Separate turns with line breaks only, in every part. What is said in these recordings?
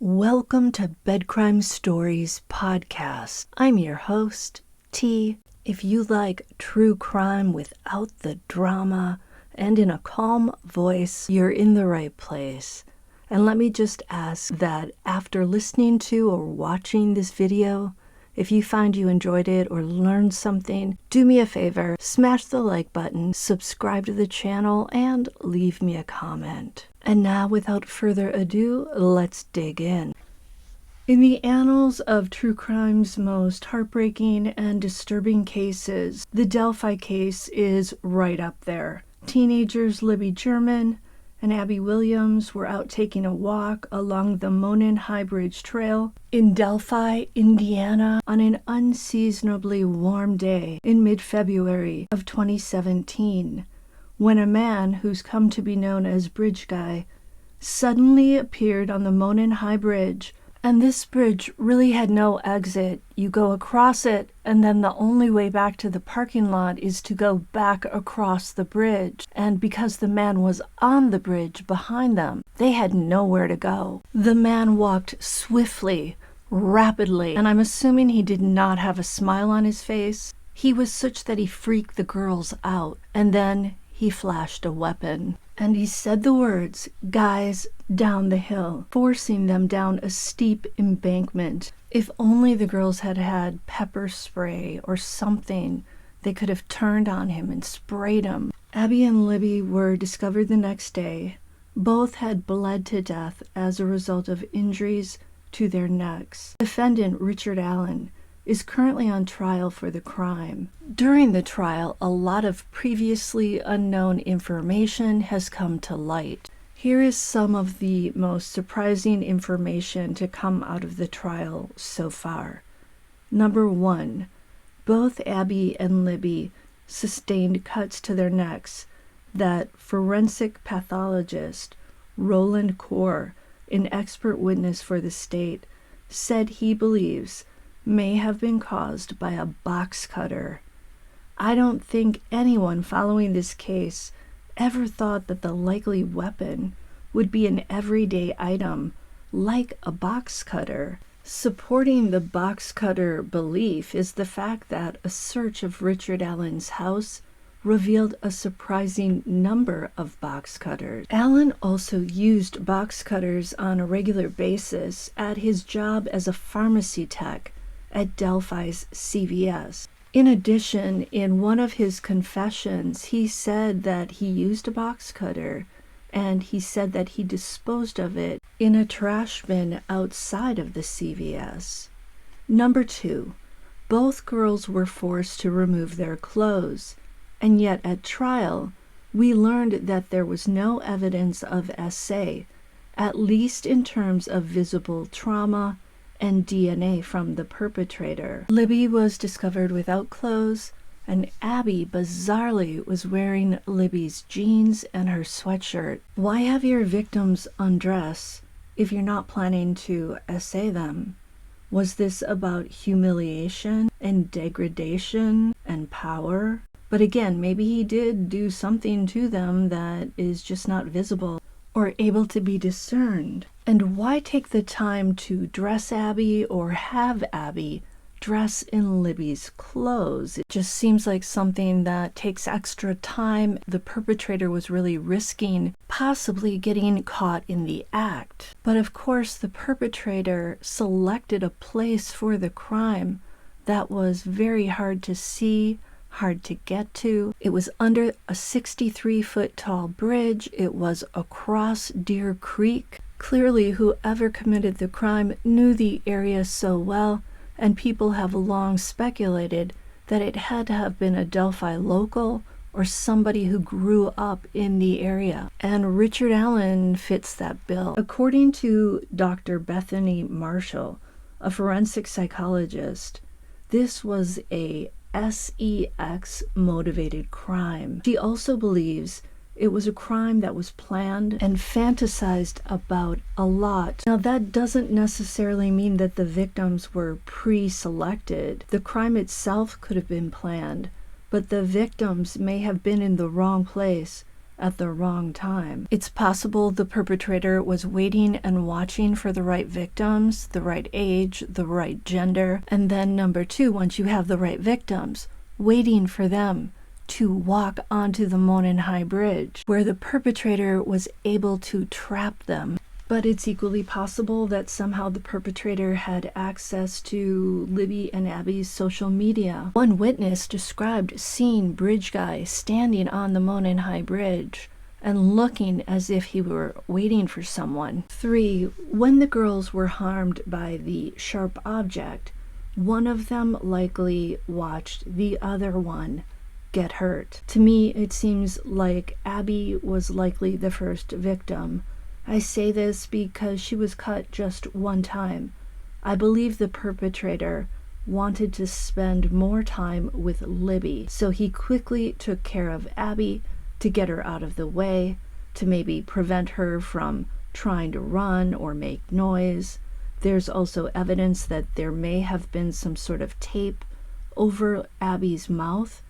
Welcome to Bed Crime Stories Podcast. I'm your host, T. If you like true crime without the drama and in a calm voice, you're in the right place. And let me just ask that after listening to or watching this video, if you find you enjoyed it or learned something, do me a favor, smash the like button, subscribe to the channel, and leave me a comment. And now, without further ado, let's dig in. In the annals of true crime's most heartbreaking and disturbing cases, the Delphi case is right up there. Teenagers Libby German and Abby Williams were out taking a walk along the Monon High Bridge Trail in Delphi, Indiana, on an unseasonably warm day in mid-February of 2017, when a man who's come to be known as Bridge Guy suddenly appeared on the Monon High Bridge. And this bridge really had no exit. You go across it, and then the only way back to the parking lot is to go back across the bridge. And because the man was on the bridge behind them, they had nowhere to go. The man walked swiftly, rapidly, and I'm assuming he did not have a smile on his face. He was such that he freaked the girls out, and then he flashed a weapon. And he said the words, "Guys, down the hill," forcing them down a steep embankment. If only the girls had had pepper spray or something, they could have turned on him and sprayed him. Abby and Libby were discovered the next day. Both had bled to death as a result of injuries to their necks. Defendant Richard Allen is currently on trial for the crime. During the trial, a lot of previously unknown information has come to light. Here is some of the most surprising information to come out of the trial so far. Number 1, both Abby and Libby sustained cuts to their necks that forensic pathologist Roland Core, an expert witness for the state, said he believes may have been caused by a box cutter. I don't think anyone following this case ever thought that the likely weapon would be an everyday item like a box cutter. Supporting the box cutter belief is the fact that a search of Richard Allen's house revealed a surprising number of box cutters. Allen also used box cutters on a regular basis at his job as a pharmacy tech at Delphi's CVS. In addition, in one of his confessions, he said that he used a box cutter, and he said that he disposed of it in a trash bin outside of the CVS. Number 2, both girls were forced to remove their clothes, and yet at trial, we learned that there was no evidence of SA, at least in terms of visible trauma and DNA from the perpetrator. Libby was discovered without clothes, and Abby bizarrely was wearing Libby's jeans and her sweatshirt. Why have your victims undress if you're not planning to essay them? Was this about humiliation and degradation and power? But again, maybe he did do something to them that is just not visible or able to be discerned. And why take the time to dress Abby or have Abby dress in Libby's clothes? It just seems like something that takes extra time. The perpetrator was really risking possibly getting caught in the act. But of course, the perpetrator selected a place for the crime that was very hard to see, hard to get to. It was under a 63-foot tall bridge. It was across Deer Creek. Clearly, whoever committed the crime knew the area so well, and people have long speculated that it had to have been a Delphi local or somebody who grew up in the area. And Richard Allen fits that bill. According to Dr. Bethany Marshall, a forensic psychologist, this was a sex-motivated crime. She also believes it was a crime that was planned and fantasized about a lot. Now, that doesn't necessarily mean that the victims were pre-selected. The crime itself could have been planned, but the victims may have been in the wrong place at the wrong time. It's possible the perpetrator was waiting and watching for the right victims, the right age, the right gender, and then number two, once you have the right victims, waiting for them to walk onto the Monenhai Bridge, where the perpetrator was able to trap them. But it's equally possible that somehow the perpetrator had access to Libby and Abby's social media. One witness described seeing Bridge Guy standing on the Monenhai Bridge and looking as if he were waiting for someone. 3. When the girls were harmed by the sharp object, one of them likely watched the other one get hurt. To me, it seems like Abby was likely the first victim. I say this because she was cut just one time. I believe the perpetrator wanted to spend more time with Libby, so he quickly took care of Abby to get her out of the way, to maybe prevent her from trying to run or make noise. There's also evidence that there may have been some sort of tape over Abby's mouth.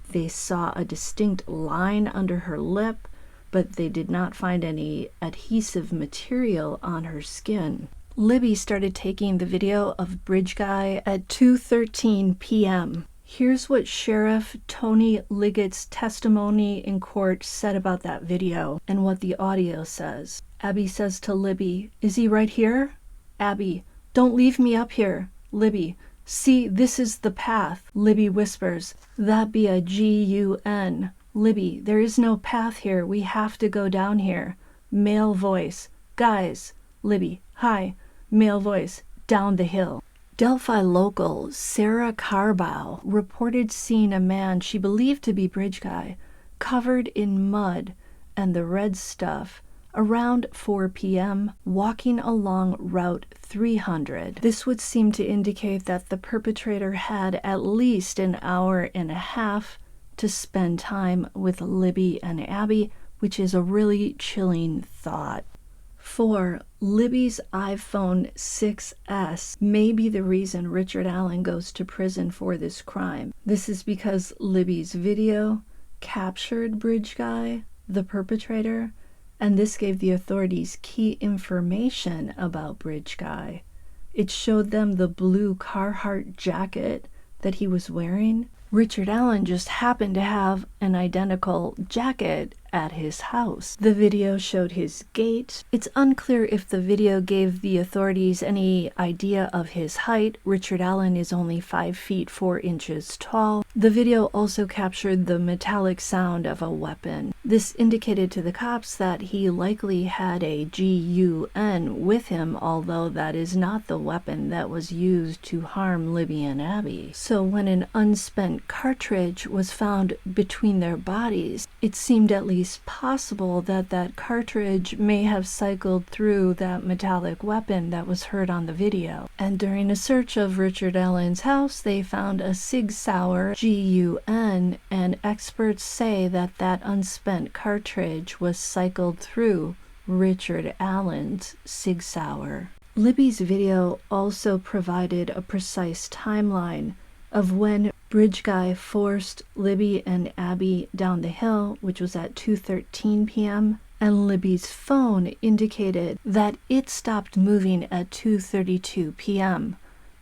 They saw a distinct line under her lip, but they did not find any adhesive material on her skin. Libby started taking the video of Bridge Guy at 2:13 p.m. Here's what Sheriff Tony Liggett's testimony in court said about that video and what the audio says. Abby says to Libby, "Is he right here?" Abby, "Don't leave me up here." Libby, "See, this is the path." Libby whispers, "That be a G-U-N." Libby, "There is no path here. We have to go down here." Male voice, "Guys." Libby, "Hi." Male voice, "Down the hill." Delphi local Sarah Carbow reported seeing a man she believed to be Bridge Guy covered in mud and the red stuff around 4 p.m. walking along Route 300. This would seem to indicate that the perpetrator had at least an hour and a half to spend time with Libby and Abby, which is a really chilling thought. 4. Libby's iPhone 6S may be the reason Richard Allen goes to prison for this crime. This is because Libby's video captured Bridge Guy, the perpetrator, and this gave the authorities key information about Bridge Guy. It showed them the blue Carhartt jacket that he was wearing. Richard Allen just happened to have an identical jacket at his house. The video showed his gait. It's unclear if the video gave the authorities any idea of his height. Richard Allen is only 5 feet 4 inches tall. The video also captured the metallic sound of a weapon. This indicated to the cops that he likely had a gun with him, although that is not the weapon that was used to harm Libby and Abby. So when an unspent cartridge was found between their bodies, it seemed at least possible that that cartridge may have cycled through that metallic weapon that was heard on the video. And during a search of Richard Allen's house, they found a Sig Sauer gun, and experts say that that unspent cartridge was cycled through Richard Allen's Sig Sauer. Libby's video also provided a precise timeline of when Bridge Guy forced Libby and Abby down the hill, which was at 2:13 p.m., and Libby's phone indicated that it stopped moving at 2:32 p.m.,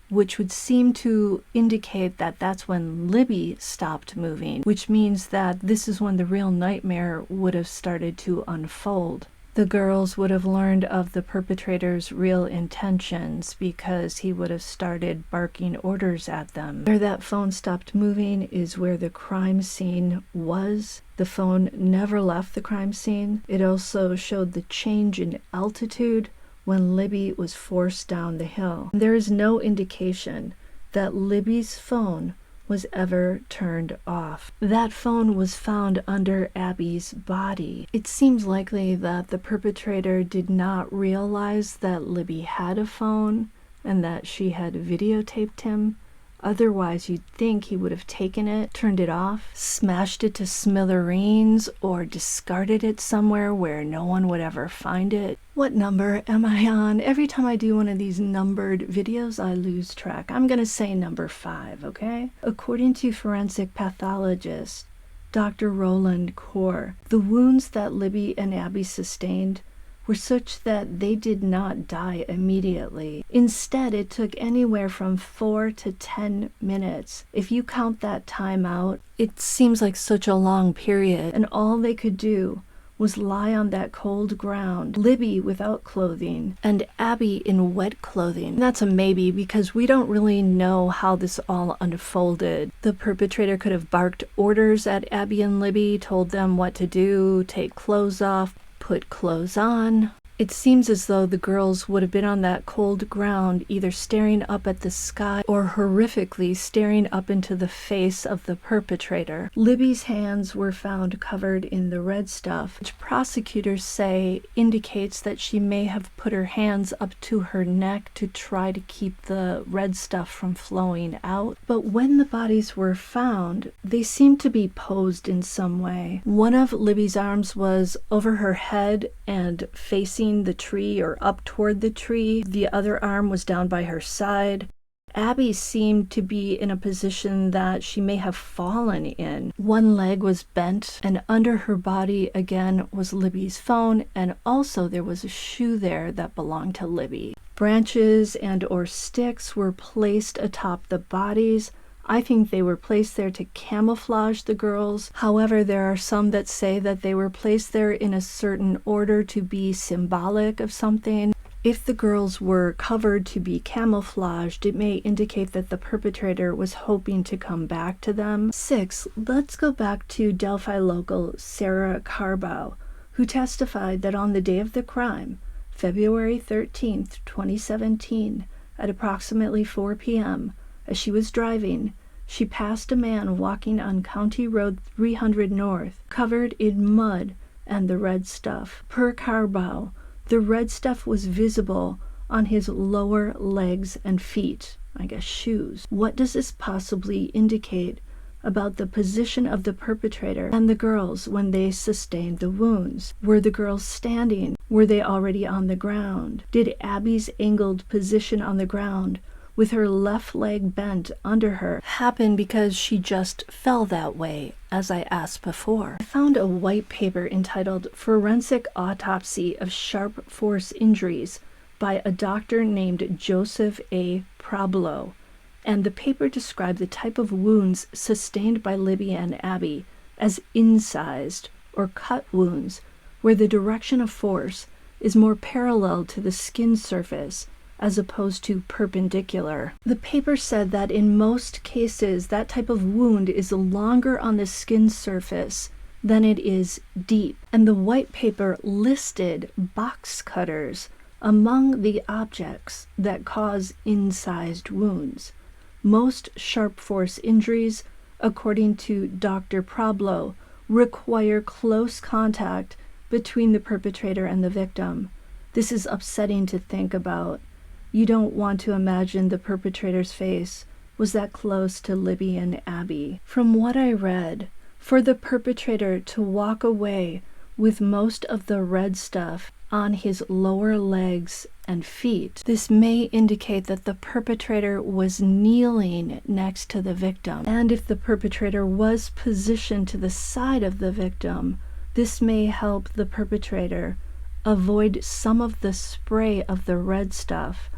which would seem to indicate that that's when Libby stopped moving, which means that this is when the real nightmare would have started to unfold. The girls would have learned of the perpetrator's real intentions because he would have started barking orders at them. Where that phone stopped moving is where the crime scene was. The phone never left the crime scene. It also showed the change in altitude when Libby was forced down the hill. There is no indication that Libby's phone was ever turned off. That phone was found under Abby's body. It seems likely that the perpetrator did not realize that Libby had a phone and that she had videotaped him. Otherwise, you'd think he would have taken it, turned it off, smashed it to smithereens, or discarded it somewhere where no one would ever find it. What number am I on? Every time I do one of these numbered videos, I lose track. I'm going to say number 5, okay? According to forensic pathologists, Dr. Roland Core. The wounds that Libby and Abby sustained were such that they did not die immediately. Instead, it took anywhere from 4 to 10 minutes. If you count that time out, it seems like such a long period, and all they could do was lie on that cold ground, Libby without clothing, and Abby in wet clothing. That's a maybe, because we don't really know how this all unfolded. The perpetrator could have barked orders at Abby and Libby, told them what to do, take clothes off, put clothes on. It seems as though the girls would have been on that cold ground, either staring up at the sky or horrifically staring up into the face of the perpetrator. Libby's hands were found covered in the red stuff, which prosecutors say indicates that she may have put her hands up to her neck to try to keep the red stuff from flowing out. But when the bodies were found, they seemed to be posed in some way. One of Libby's arms was over her head and facing the tree or up toward the tree. The other arm was down by her side. Abby seemed to be in a position that she may have fallen in. One leg was bent, and under her body again was Libby's phone, and also there was a shoe there that belonged to Libby. Branches and or sticks were placed atop the bodies. I think they were placed there to camouflage the girls. However, there are some that say that they were placed there in a certain order to be symbolic of something. If the girls were covered to be camouflaged, it may indicate that the perpetrator was hoping to come back to them. 6. Let's go back to Delphi local Sarah Carbow, who testified that on the day of the crime, February 13th, 2017, at approximately 4 p.m., as she was driving, she passed a man walking on County Road 300 North, covered in mud and the red stuff. Per Carbow, the red stuff was visible on his lower legs and feet, I guess shoes. What does this possibly indicate about the position of the perpetrator and the girls when they sustained the wounds? Were the girls standing? Were they already on the ground? Did Abby's angled position on the ground with her left leg bent under her happen because she just fell that way, as I asked before? I found a white paper entitled Forensic Autopsy of Sharp Force Injuries by a doctor named Joseph A. Problo, and the paper described the type of wounds sustained by Libby and Abby as incised or cut wounds, where the direction of force is more parallel to the skin surface as opposed to perpendicular. The paper said that in most cases, that type of wound is longer on the skin surface than it is deep. And the white paper listed box cutters among the objects that cause incised wounds. Most sharp force injuries, according to Dr. Problo, require close contact between the perpetrator and the victim. This is upsetting to think about. You don't want to imagine the perpetrator's face was that close to Libby and Abby. From what I read, for the perpetrator to walk away with most of the red stuff on his lower legs and feet, this may indicate that the perpetrator was kneeling next to the victim. And if the perpetrator was positioned to the side of the victim, this may help the perpetrator avoid some of the spray of the red stuff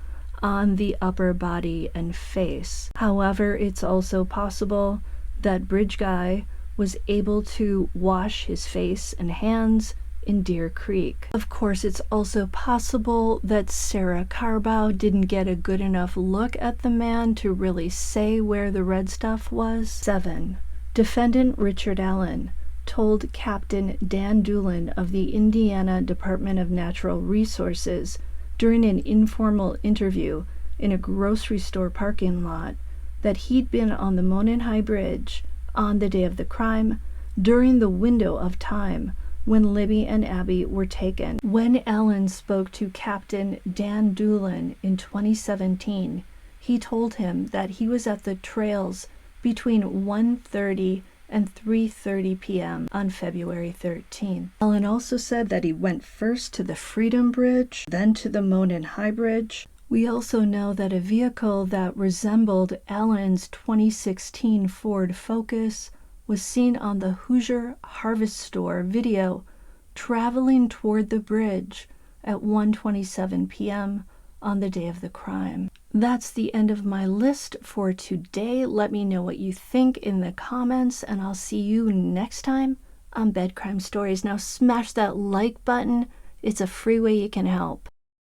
on the upper body and face. However, it's also possible that Bridge Guy was able to wash his face and hands in Deer Creek. Of course, it's also possible that Sarah Carbow didn't get a good enough look at the man to really say where the red stuff was. 7. Defendant Richard Allen told Captain Dan Doolin of the Indiana Department of Natural Resources during an informal interview in a grocery store parking lot that he'd been on the Monon High Bridge on the day of the crime during the window of time when Libby and Abby were taken. When Allen spoke to Captain Dan Doolin in 2017, he told him that he was at the trails between 1:30 and 3:30 p.m. on February 13th. Allen also said that he went first to the Freedom Bridge, then to the Monon High Bridge. We also know that a vehicle that resembled Allen's 2016 Ford Focus was seen on the Hoosier Harvest Store video traveling toward the bridge at 1:27 p.m. on the day of the crime. That's the end of my list for today. Let me know what you think in the comments, and I'll see you next time on Bed Crime Stories. Now smash that like button. It's a free way you can help.